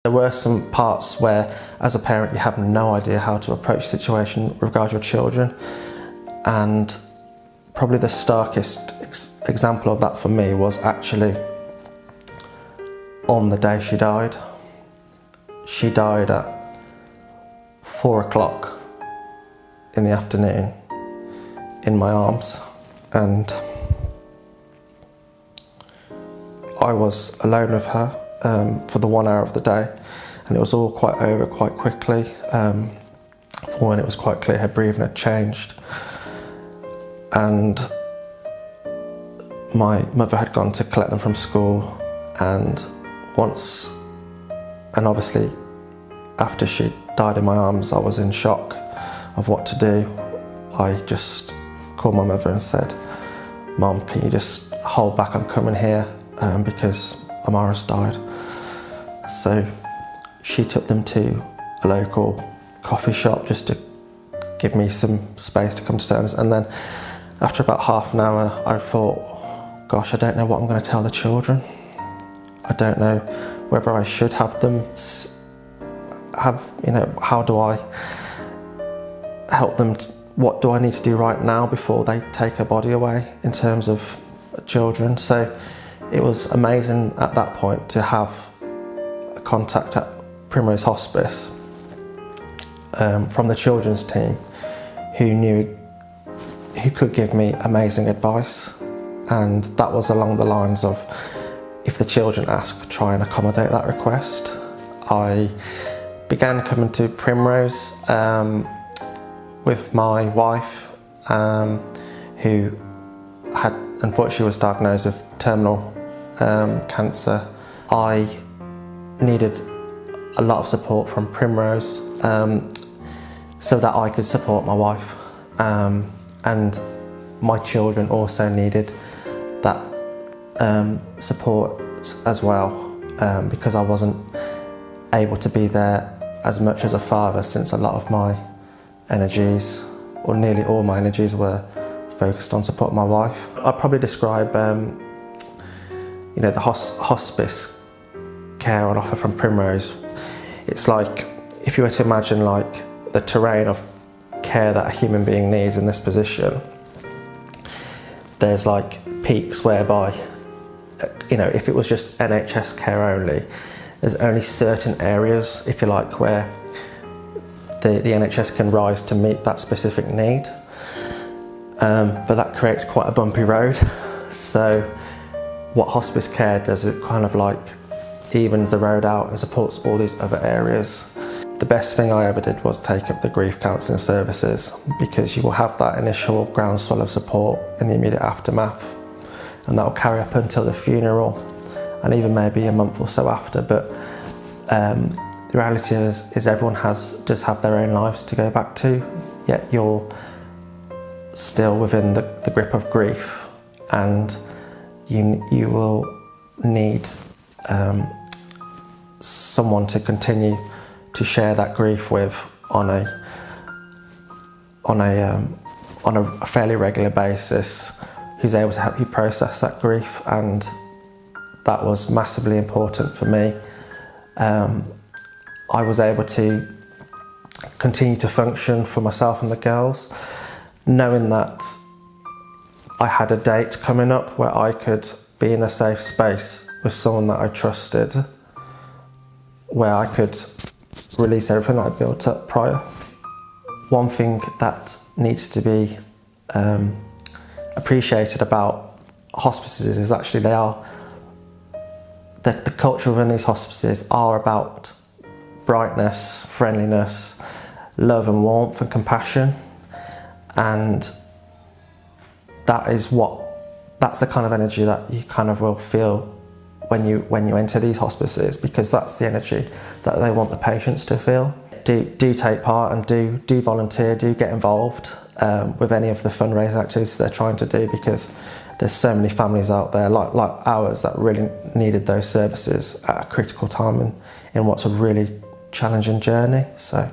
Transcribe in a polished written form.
There were some parts where, as a parent, you have no idea how to approach the situation with regard to your children, and probably the starkest example of that for me was actually on the day she died. She died at 4 o'clock in the afternoon in my arms, and I was alone with her for the 1 hour of the day, and it was all quite over quite quickly. For when it was quite clear her breathing had changed, and my mother had gone to collect them from school, and obviously after she died in my arms, I was in shock of what to do. I just called my mother and said, "Mum, can you just hold back, I'm coming here because Amara's died." So she took them to a local coffee shop just to give me some space to come to terms, and then after about half an hour I thought, gosh, I don't know what I'm going to tell the children. I don't know whether I should have them how do I help them, what do I need to do right now before they take her body away in terms of children. So it was amazing at that point to have a contact at Primrose Hospice from the children's team who could give me amazing advice, and that was along the lines of, if the children ask, try and accommodate that request. I began coming to Primrose with my wife, who had unfortunately was diagnosed with terminal cancer. I needed a lot of support from Primrose so that I could support my wife, and my children also needed that support as well, because I wasn't able to be there as much as a father, since a lot of my energies, or nearly all my energies, were focused on supporting my wife. I'd probably describe the hospice care on offer from Primrose. It's like, if you were to imagine like the terrain of care that a human being needs in this position, there's like peaks whereby, if it was just NHS care only, there's only certain areas, if you like, where the NHS can rise to meet that specific need. But that creates quite a bumpy road. So what hospice care does, it kind of like evens the road out and supports all these other areas. The best thing I ever did was take up the grief counselling services, because you will have that initial groundswell of support in the immediate aftermath, and that will carry up until the funeral, and even maybe a month or so after. But the reality is everyone does have their own lives to go back to, yet you're still within the grip of grief, and you will need someone to continue to share that grief with on a fairly regular basis, who's able to help you process that grief. And that was massively important for me. I was able to continue to function for myself and the girls, knowing that I had a date coming up where I could be in a safe space with someone that I trusted, where I could release everything that I'd built up prior. One thing that needs to be appreciated about hospices is actually the culture within these hospices are about brightness, friendliness, love and warmth and compassion, and that's the kind of energy that you kind of will feel when you enter these hospices, because that's the energy that they want the patients to feel. Do take part and do volunteer, do get involved with any of the fundraising activities they're trying to do, because there's so many families out there like ours that really needed those services at a critical time in what's a really challenging journey. So